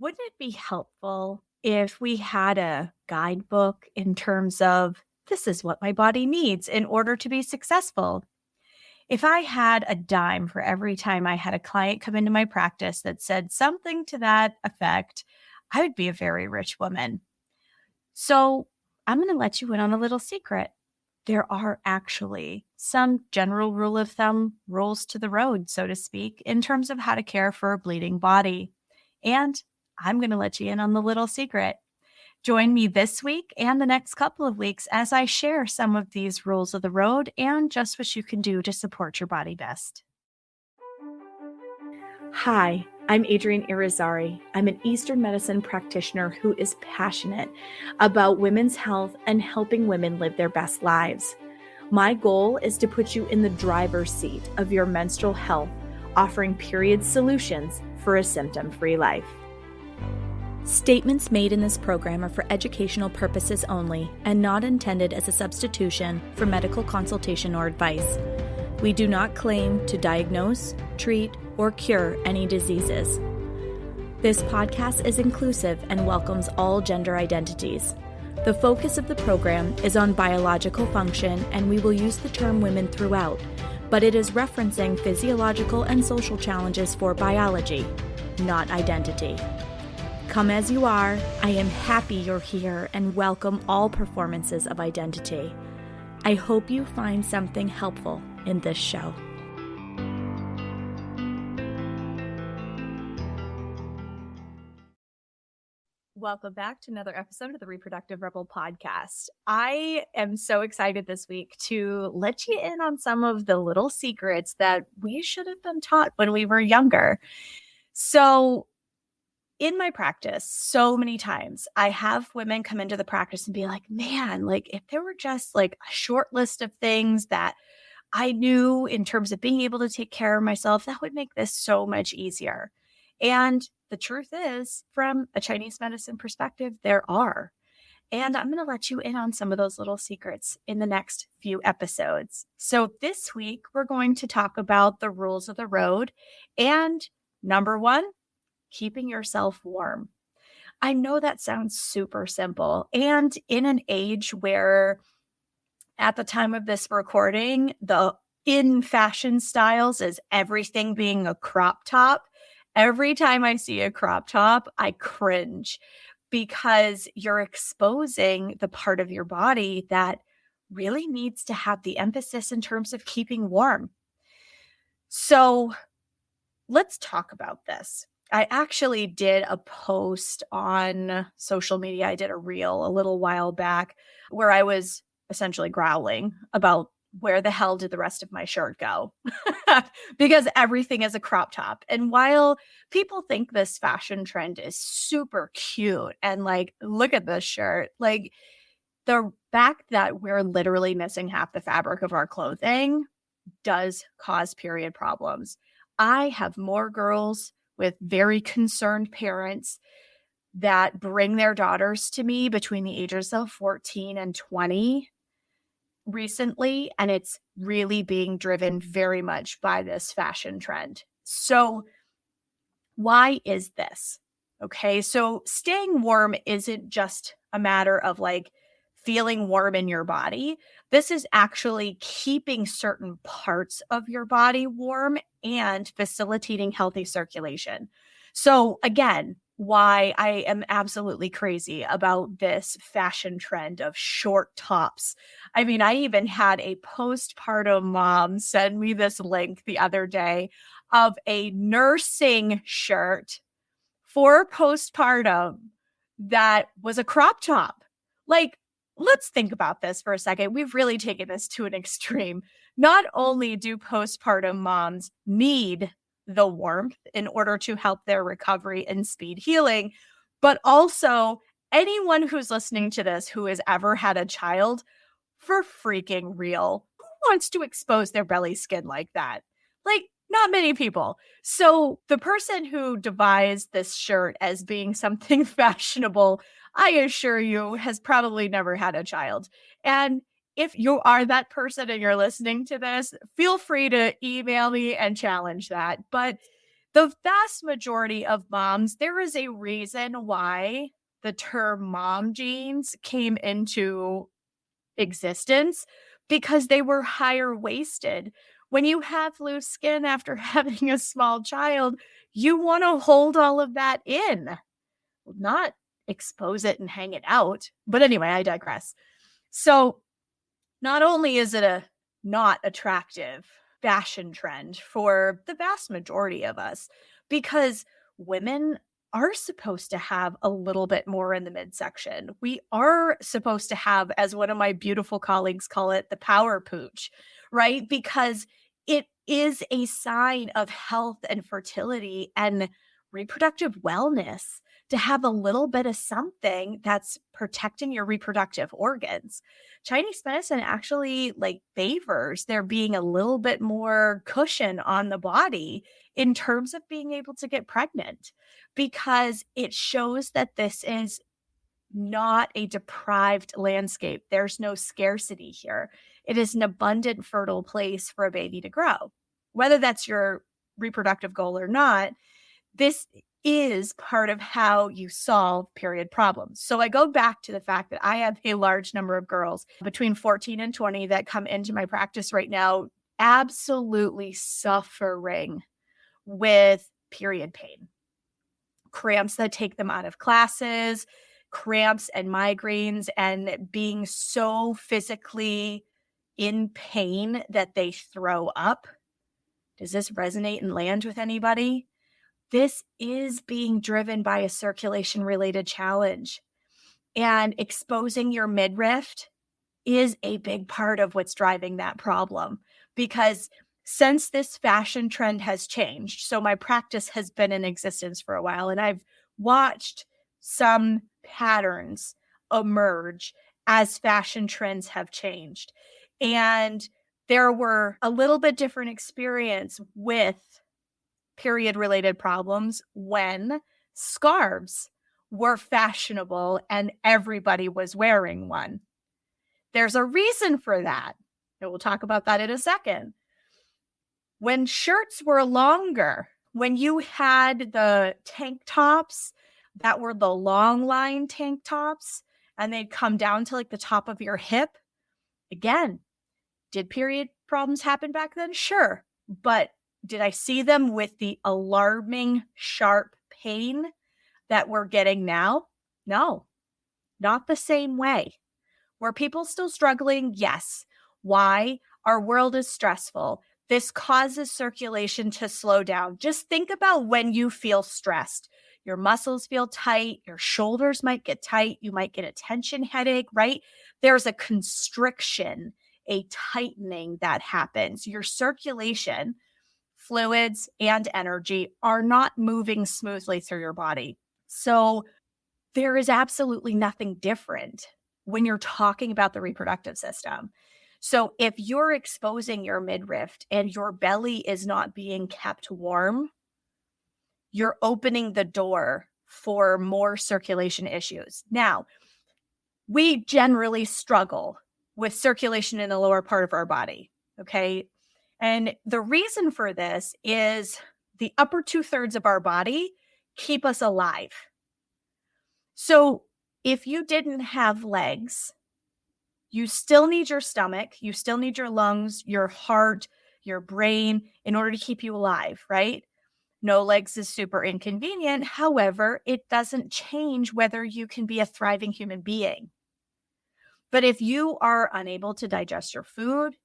Wouldn't it be helpful if we had a guidebook in terms of this is what my body needs in order to be successful? If I had a dime for every time I had a client come into my practice that said something to that effect, I would be a very rich woman. So I'm going to let you in on a little secret. There are actually some general rule of thumb rules to the road, so to speak, in terms of how to care for a bleeding body. And I'm going to let you in on the little secret. Join me this week and the next couple of weeks as I share some of these rules of the road and just what you can do to support your body best. Hi, I'm Adrienne Irizarry. I'm an Eastern medicine practitioner who is passionate about women's health and helping women live their best lives. My goal is to put you in the driver's seat of your menstrual health, offering period solutions for a symptom-free life. Statements made in this program are for educational purposes only and not intended as a substitution for medical consultation or advice. We do not claim to diagnose, treat, or cure any diseases. This podcast is inclusive and welcomes all gender identities. The focus of the program is on biological function, and we will use the term women throughout, but it is referencing physiological and social challenges for biology, not identity. Come as you are, I am happy you're here and welcome all performances of identity. I hope you find something helpful in this show. Welcome back to another episode of the Reproductive Rebel podcast. I am so excited this week to let you in on some of the little secrets that we should have been taught when we were younger. So in my practice, so many times I have women come into the practice and be like, man, like if there were just like a short list of things that I knew in terms of being able to take care of myself, that would make this so much easier. And the truth is, from a Chinese medicine perspective, there are. And I'm going to let you in on some of those little secrets in the next few episodes. So this week, we're going to talk about the rules of the road. And number one, keeping yourself warm. I know that sounds super simple. And in an age where at the time of this recording, the in fashion styles is everything being a crop top. Every time I see a crop top, I cringe because you're exposing the part of your body that really needs to have the emphasis in terms of keeping warm. So let's talk about this. I actually did a post on social media. I did a reel a little while back where I was essentially growling about where the hell did the rest of my shirt go? Because everything is a crop top. And while people think this fashion trend is super cute and like, look at this shirt, like the fact that we're literally missing half the fabric of our clothing does cause period problems. I have more girls with very concerned parents that bring their daughters to me between the ages of 14 and 20 recently, and it's really being driven very much by this fashion trend. So why is this? Okay, so staying warm isn't just a matter of like feeling warm in your body. This is actually keeping certain parts of your body warm and facilitating healthy circulation. So again, why I am absolutely crazy about this fashion trend of short tops. I mean, I even had a postpartum mom send me this link the other day of a nursing shirt for postpartum that was a crop top. Like, let's think about this for a second. We've really taken this to an extreme. Not only do postpartum moms need the warmth in order to help their recovery and speed healing, but also anyone who's listening to this who has ever had a child, for freaking real, who wants to expose their belly skin like that? Like, not many people. So the person who devised this shirt as being something fashionable, I assure you, has probably never had a child. And if you are that person and you're listening to this, feel free to email me and challenge that. But The vast majority of moms, there is a reason why the term mom jeans came into existence, because they were higher waisted. When you have loose skin after having a small child, you want to hold all of that in, not expose it and hang it out. But anyway, I digress. So not only is it a not attractive fashion trend for the vast majority of us, because women are supposed to have a little bit more in the midsection. We are supposed to have, as one of my beautiful colleagues call it, the power pooch, right? Because it is a sign of health and fertility and reproductive wellness to have a little bit of something that's protecting your reproductive organs. Chinese medicine actually favors there being a little bit more cushion on the body in terms of being able to get pregnant, because it shows that this is not a deprived landscape. There's no scarcity here. It is an abundant, fertile place for a baby to grow. Whether that's your reproductive goal or not, this is part of how you solve period problems. So I go back to the fact that I have a large number of girls between 14 and 20 that come into my practice right now, absolutely suffering with period pain, cramps that take them out of classes, cramps and migraines, and being so physically in pain that they throw up. Does this resonate and land with anybody? This is being driven by a circulation related challenge, and exposing your midriff is a big part of what's driving that problem. Because since this fashion trend has changed, so my practice has been in existence for a while, and I've watched some patterns emerge as fashion trends have changed. And there were a little bit different experience with period related problems when scarves were fashionable and everybody was wearing one. There's a reason for that, and we'll talk about that in a second. When shirts were longer, when you had the tank tops that were the long line tank tops and they'd come down to the top of your hip, again, did period problems happen back then? Sure. But did I see them with the alarming sharp pain that we're getting now? No, not the same way. Were people still struggling? Yes. Why? Our world is stressful. This causes circulation to slow down. Just think about when you feel stressed. Your muscles feel tight. Your shoulders might get tight. You might get a tension headache, right? There's a constriction, a tightening that happens. Your circulation, fluids, and energy are not moving smoothly through your body. So there is absolutely nothing different when you're talking about the reproductive system. So if you're exposing your midriff and your belly is not being kept warm, you're opening the door for more circulation issues. Now, we generally struggle with circulation in the lower part of our body, okay? And the reason for this is the upper 2/3 of our body keep us alive. So if you didn't have legs, you still need your stomach, you still need your lungs, your heart, your brain in order to keep you alive, right? No legs is super inconvenient. However, it doesn't change whether you can be a thriving human being. But if you are unable to digest your food,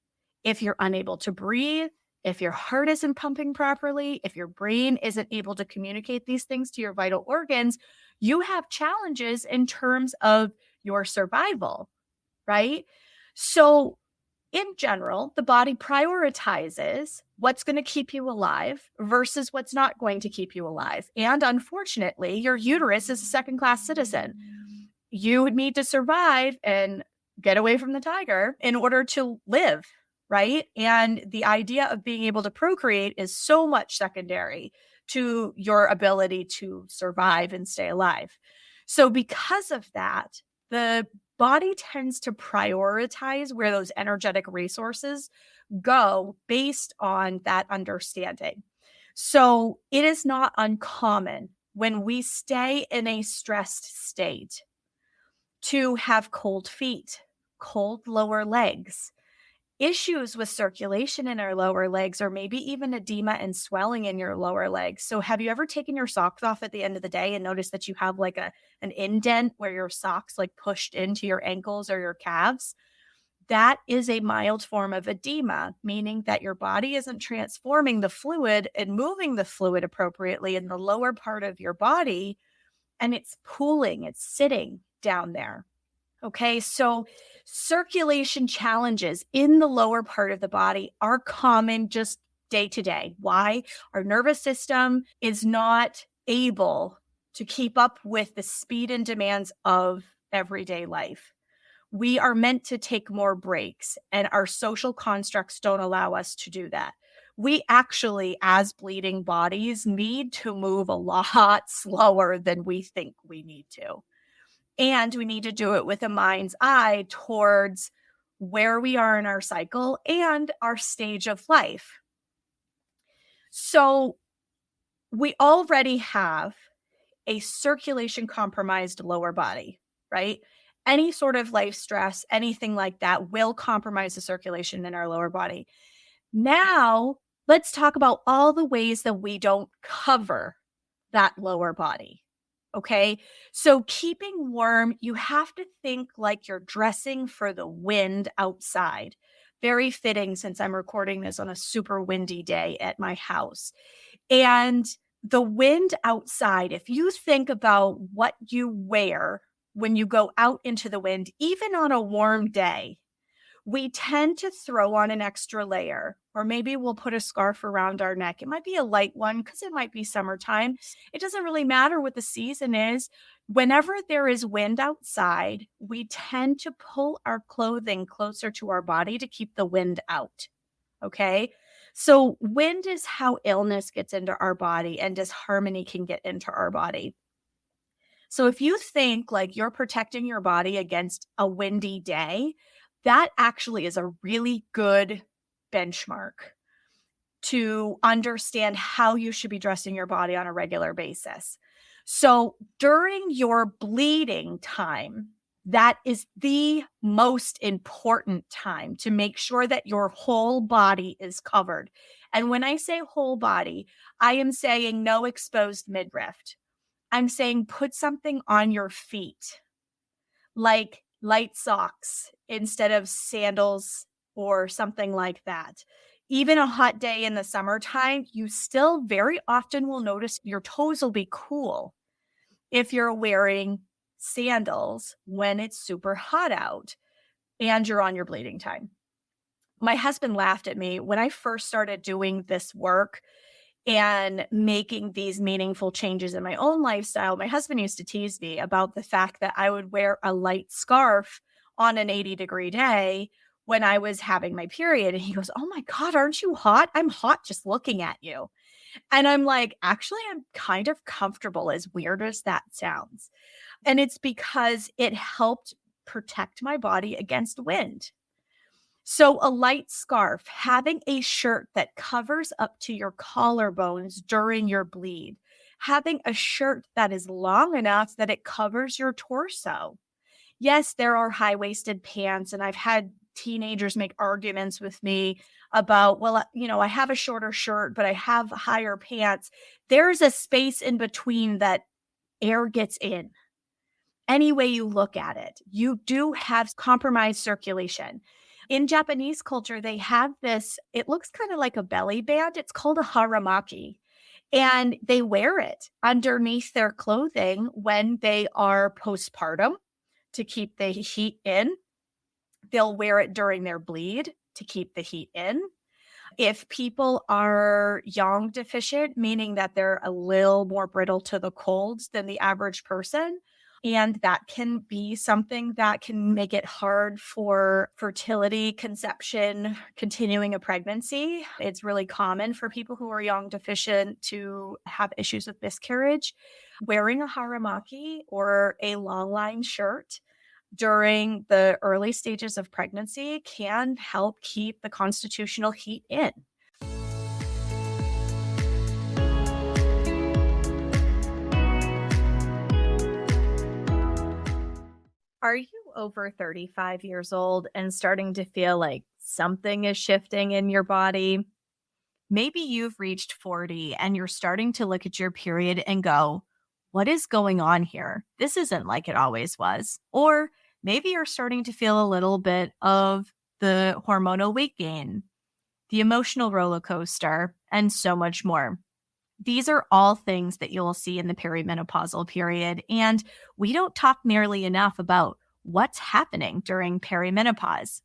if you're unable to breathe, if your heart isn't pumping properly, if your brain isn't able to communicate these things to your vital organs, you have challenges in terms of your survival, right? So, in general, the body prioritizes what's going to keep you alive versus what's not going to keep you alive. And unfortunately, your uterus is a second-class citizen. You need to survive and get away from the tiger in order to live, right? And the idea of being able to procreate is so much secondary to your ability to survive and stay alive. So because of that, the body tends to prioritize where those energetic resources go based on that understanding. So it is not uncommon when we stay in a stressed state to have cold feet, cold lower legs, issues with circulation in our lower legs, or maybe even edema and swelling in your lower legs. So have you ever taken your socks off at the end of the day and noticed that you have like an indent where your socks like pushed into your ankles or your calves? That is a mild form of edema, meaning that your body isn't transforming the fluid and moving the fluid appropriately in the lower part of your body, and it's pooling, it's sitting down there. Okay, so circulation challenges in the lower part of the body are common just day to day. Why? Our nervous system is not able to keep up with the speed and demands of everyday life. We are meant to take more breaks, and our social constructs don't allow us to do that. We actually, as bleeding bodies, need to move a lot slower than we think we need to. And we need to do it with a mind's eye towards where we are in our cycle and our stage of life. So we already have a circulation compromised lower body, right? Any sort of life stress, anything like that will compromise the circulation in our lower body. Now, let's talk about all the ways that we don't cover that lower body. Okay. So keeping warm, you have to think like you're dressing for the wind outside. Very fitting since I'm recording this on a super windy day at my house. And the wind outside, if you think about what you wear when you go out into the wind, even on a warm day, we tend to throw on an extra layer, or maybe we'll put a scarf around our neck. It might be a light one because it might be summertime. It doesn't really matter what the season is. Whenever there is wind outside, we tend to pull our clothing closer to our body to keep the wind out. Okay. So wind is how illness gets into our body and disharmony can get into our body. So if you think like you're protecting your body against a windy day, that actually is a really good benchmark to understand how you should be dressing your body on a regular basis. So during your bleeding time, that is the most important time to make sure that your whole body is covered. And when I say whole body, I am saying no exposed midriff. I'm saying put something on your feet, like light socks instead of sandals or something like that. Even a hot day in the summertime, you still very often will notice your toes will be cool if you're wearing sandals when it's super hot out and you're on your bleeding time. My husband laughed at me when I first started doing this work and making these meaningful changes in my own lifestyle. My husband used to tease me about the fact that I would wear a light scarf on an 80-degree day when I was having my period. And he goes, "Oh my God, aren't you hot? I'm hot just looking at you." And I'm like, actually, I'm kind of comfortable, as weird as that sounds. And it's because it helped protect my body against wind. So a light scarf, having a shirt that covers up to your collarbones during your bleed, having a shirt that is long enough that it covers your torso. Yes, there are high-waisted pants, and I've had teenagers make arguments with me about, well, I have a shorter shirt, but I have higher pants. There's a space in between that air gets in. Any way you look at it, you do have compromised circulation. In Japanese culture, they have this, it looks kind of like a belly band. It's called a haramaki. And they wear it underneath their clothing when they are postpartum to keep the heat in. They'll wear it during their bleed to keep the heat in. If people are yang deficient, meaning that they're a little more brittle to the colds than the average person, and that can be something that can make it hard for fertility, conception, continuing a pregnancy. It's really common for people who are yang deficient to have issues with miscarriage. Wearing a haramaki or a long line shirt during the early stages of pregnancy can help keep the constitutional heat in. Are you over 35 years old and starting to feel like something is shifting in your body? Maybe you've reached 40 and you're starting to look at your period and go, what is going on here? This isn't like it always was. Or maybe you're starting to feel a little bit of the hormonal weight gain, the emotional roller coaster, and so much more. These are all things that you'll see in the perimenopausal period. And we don't talk nearly enough about what's happening during perimenopause.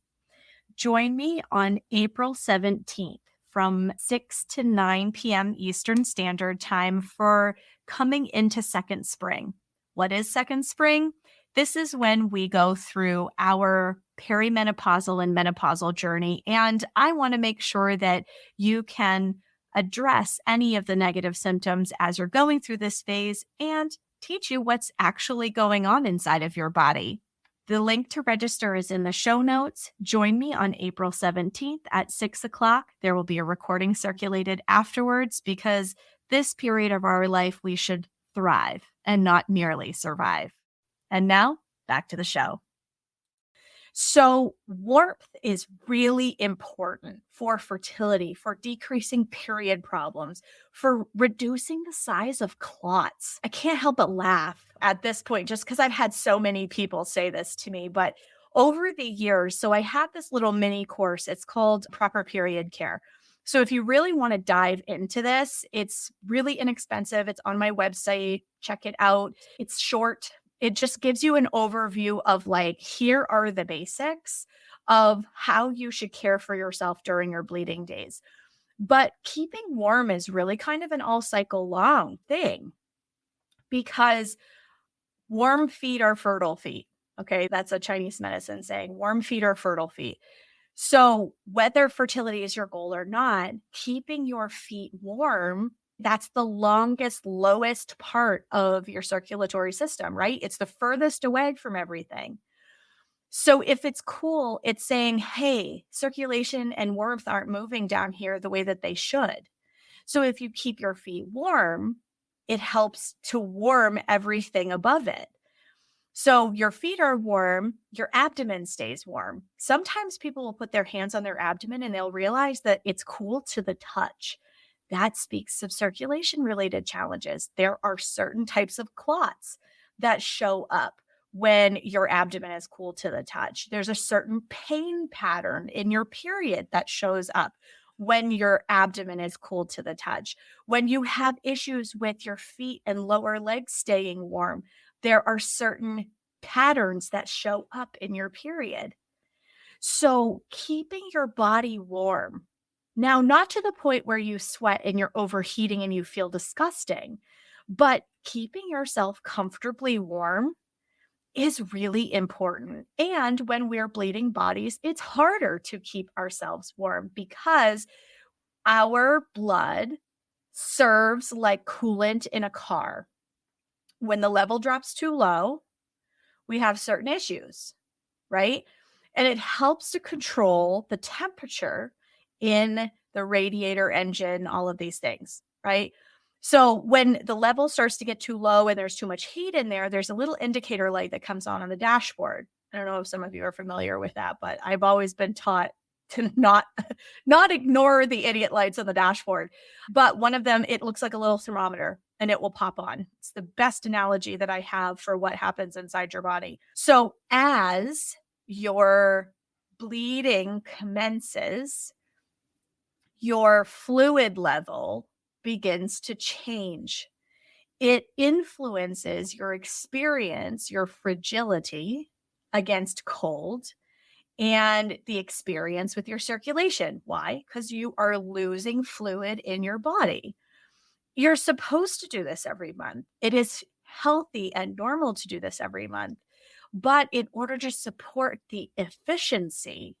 Join me on April 17th from 6 to 9 p.m. Eastern Standard Time for Coming into Second Spring. What is Second Spring? This is when we go through our perimenopausal and menopausal journey. And I want to make sure that you can address any of the negative symptoms as you're going through this phase and teach you what's actually going on inside of your body. The link to register is in the show notes. Join me on April 17th at 6 o'clock. There will be a recording circulated afterwards because this period of our life, we should thrive and not merely survive. And now, back to the show. So, warmth is really important for fertility, for decreasing period problems, for reducing the size of clots. I can't help but laugh at this point just because I've had so many people say this to me. But over the years, so I had this little mini course. It's called Proper Period Care. So, if you really want to dive into this, it's really inexpensive. It's on my website. Check it out. It's short. It just gives you an overview of like, here are the basics of how you should care for yourself during your bleeding days. But keeping warm is really kind of an all cycle long thing because warm feet are fertile feet. Okay. That's a Chinese medicine saying warm feet are fertile feet. So whether fertility is your goal or not, keeping your feet warm, that's the longest, lowest part of your circulatory system, right? It's the furthest away from everything. So if it's cool, it's saying, hey, circulation and warmth aren't moving down here the way that they should. So if you keep your feet warm, it helps to warm everything above it. So your feet are warm, your abdomen stays warm. Sometimes people will put their hands on their abdomen and they'll realize that it's cool to the touch. That speaks of circulation related challenges. There are certain types of clots that show up when your abdomen is cool to the touch. There's a certain pain pattern in your period that shows up when your abdomen is cool to the touch. When you have issues with your feet and lower legs staying warm, there are certain patterns that show up in your period. So keeping your body warm, now, not to the point where you sweat and you're overheating and you feel disgusting, but keeping yourself comfortably warm is really important. And when we're bleeding bodies, it's harder to keep ourselves warm because our blood serves like coolant in a car. When the level drops too low, we have certain issues, right? And it helps to control the temperature in the radiator engine, all of these things, right? So when the level starts to get too low and there's too much heat in there, there's a little indicator light that comes on the dashboard. I don't know if some of you are familiar with that, but I've always been taught to not ignore the idiot lights on the dashboard. But one of them, it looks like a little thermometer and it will pop on. It's the best analogy that I have for what happens inside your body. So as your bleeding commences, your fluid level begins to change. It influences your experience, your fragility against cold, and the experience with your circulation. Why? Because you are losing fluid in your body. You're supposed to do this every month. It is healthy and normal to do this every month. But in order to support the efficiency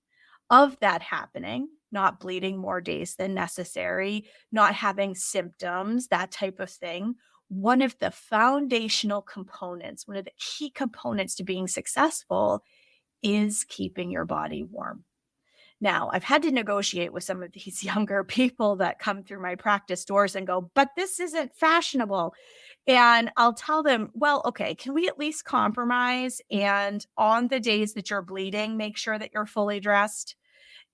of that happening, not bleeding more days than necessary, not having symptoms, that type of thing, one of the foundational components, one of the key components to being successful is keeping your body warm. Now, I've had to negotiate with some of these younger people that come through my practice doors and go, but this isn't fashionable. And I'll tell them, well, okay, can we at least compromise? And on the days that you're bleeding, make sure that you're fully dressed.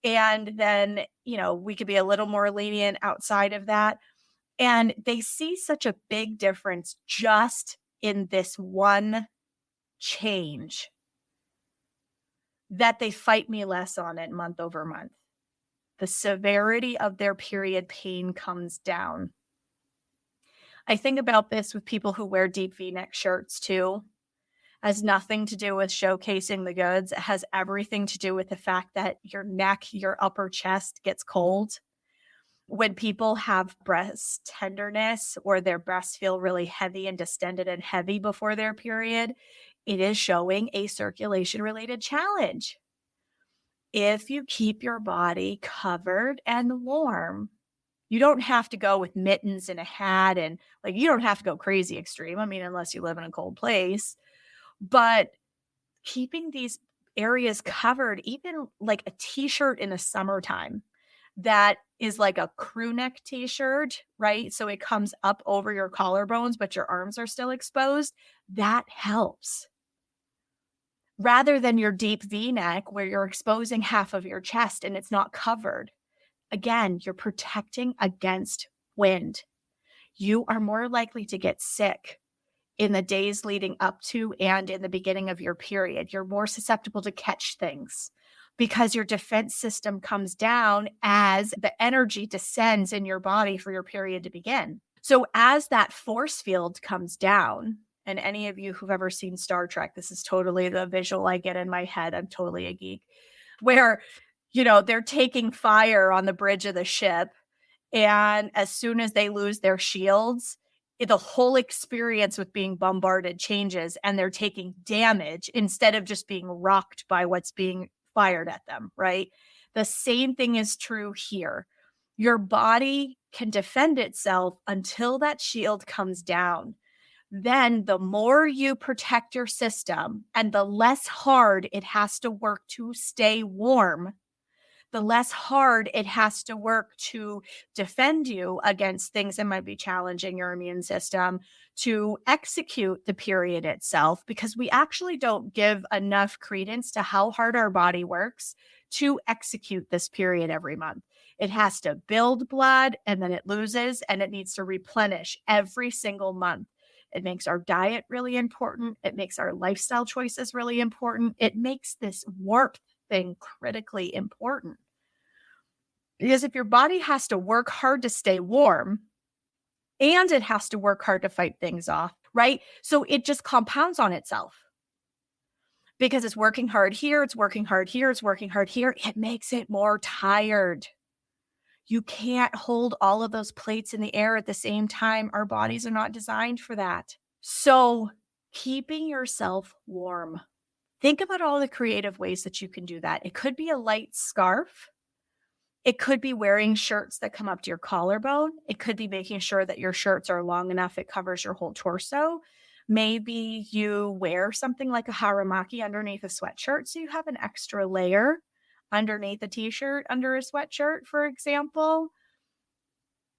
And then, we could be a little more lenient outside of that. And they see such a big difference just in this one change that they fight me less on it month over month. The severity of their period pain comes down. I think about this with people who wear deep V-neck shirts too. It has nothing to do with showcasing the goods. It has everything to do with the fact that your neck, your upper chest gets cold. When people have breast tenderness or their breasts feel really heavy and distended and heavy before their period, it is showing a circulation-related challenge. If you keep your body covered and warm, you don't have to go with mittens and a hat and you don't have to go crazy extreme. I mean, unless you live in a cold place, but keeping these areas covered, even like a t-shirt in the summertime that is like a crew neck t-shirt, right? So it comes up over your collarbones, but your arms are still exposed. That helps. Rather than your deep V-neck where you're exposing half of your chest and it's not covered. Again, you're protecting against wind. You are more likely to get sick in the days leading up to and in the beginning of your period. You're more susceptible to catch things because your defense system comes down as the energy descends in your body for your period to begin. So as that force field comes down, and any of you who've ever seen Star Trek, this is totally the visual I get in my head. I'm totally a geek. Where, they're taking fire on the bridge of the ship. And as soon as they lose their shields, the whole experience with being bombarded changes and they're taking damage instead of just being rocked by what's being fired at them, right? The same thing is true here. Your body can defend itself until that shield comes down. Then the more you protect your system and the less hard it has to work to stay warm, the less hard it has to work to defend you against things that might be challenging your immune system, to execute the period itself, because we actually don't give enough credence to how hard our body works to execute this period every month. It has to build blood and then it loses and it needs to replenish every single month. It makes our diet really important. It makes our lifestyle choices really important. It makes this warmth thing critically important. Because if your body has to work hard to stay warm and it has to work hard to fight things off, right? So it just compounds on itself because it's working hard here, it's working hard here, it's working hard here. It makes it more tired. You can't hold all of those plates in the air at the same time. Our bodies are not designed for that. So keeping yourself warm. Think about all the creative ways that you can do that. It could be a light scarf. It could be wearing shirts that come up to your collarbone. It could be making sure that your shirts are long enough it covers your whole torso. Maybe you wear something like a haramaki underneath a sweatshirt so you have an extra layer underneath a t-shirt under a sweatshirt, for example.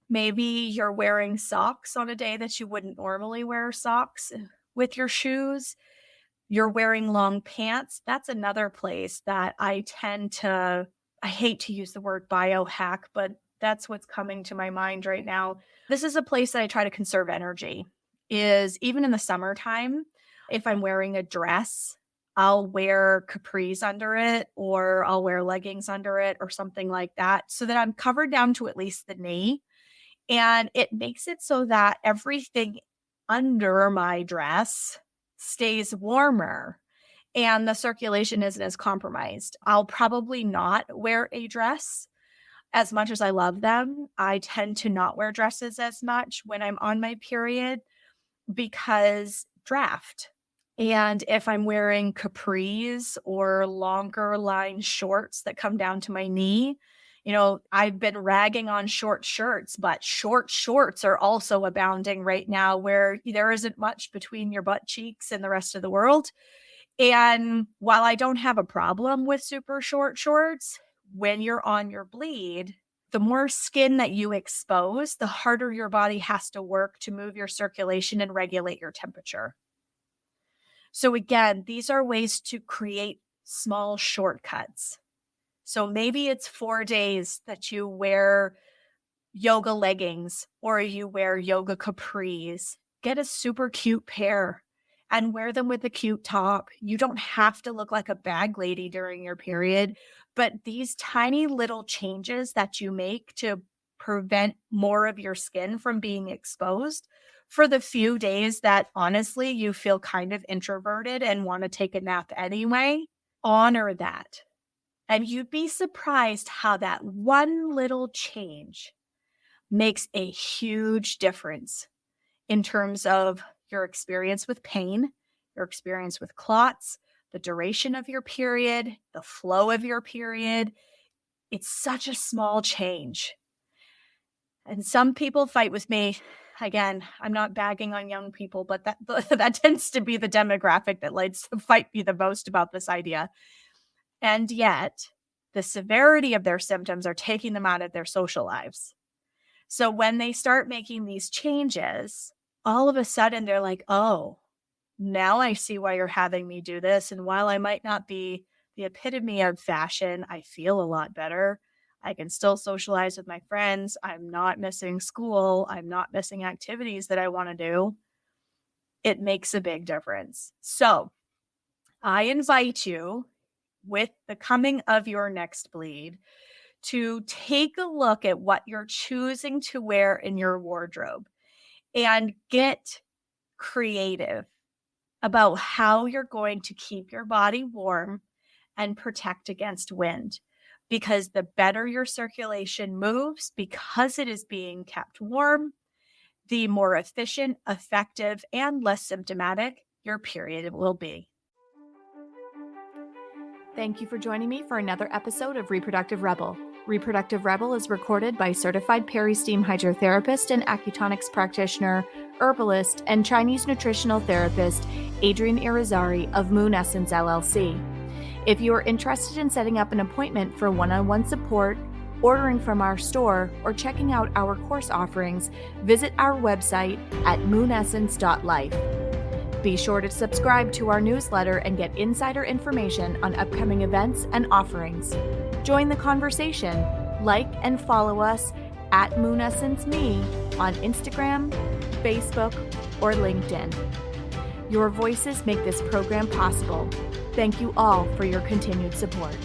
Maybe you're wearing socks on a day that you wouldn't normally wear socks with your shoes. You're wearing long pants. That's another place that I hate to use the word biohack, but that's what's coming to my mind right now. This is a place that I try to conserve energy, is even in the summertime, if I'm wearing a dress, I'll wear capris under it, or I'll wear leggings under it or something like that so that I'm covered down to at least the knee. And it makes it so that everything under my dress stays warmer and the circulation isn't as compromised. I'll probably not wear a dress as much as I love them. I tend to not wear dresses as much when I'm on my period because draft. And if I'm wearing capris or longer line shorts that come down to my knee, I've been ragging on short shirts, but short shorts are also abounding right now where there isn't much between your butt cheeks and the rest of the world. And while I don't have a problem with super short shorts, when you're on your bleed, the more skin that you expose, the harder your body has to work to move your circulation and regulate your temperature. So again, these are ways to create small shortcuts. So maybe it's 4 days that you wear yoga leggings or you wear yoga capris. Get a super cute pair and wear them with a cute top. You don't have to look like a bag lady during your period, but these tiny little changes that you make to prevent more of your skin from being exposed for the few days that honestly you feel kind of introverted and want to take a nap anyway, honor that. And you'd be surprised how that one little change makes a huge difference in terms of your experience with pain, your experience with clots, the duration of your period, the flow of your period. It's such a small change. And some people fight with me. Again, I'm not bagging on young people, but that tends to be the demographic that likes to fight me the most about this idea. And yet, the severity of their symptoms are taking them out of their social lives. So when they start making these changes, all of a sudden they're like, oh, now I see why you're having me do this. And while I might not be the epitome of fashion, I feel a lot better. I can still socialize with my friends. I'm not missing school. I'm not missing activities that I want to do. It makes a big difference. So I invite you, with the coming of your next bleed, to take a look at what you're choosing to wear in your wardrobe and get creative about how you're going to keep your body warm and protect against wind. Because the better your circulation moves, because it is being kept warm, the more efficient, effective, and less symptomatic your period will be. Thank you for joining me for another episode of Reproductive Rebel. Reproductive Rebel is recorded by certified peri-steam hydrotherapist and acutonics practitioner, herbalist, and Chinese nutritional therapist Adrienne Irizarry of Moon Essence LLC. If you are interested in setting up an appointment for one-on-one support, ordering from our store, or checking out our course offerings, visit our website at moonessence.life. Be sure to subscribe to our newsletter and get insider information on upcoming events and offerings. Join the conversation. Like and follow us at MoonEssenceMe on Instagram, Facebook, or LinkedIn. Your voices make this program possible. Thank you all for your continued support.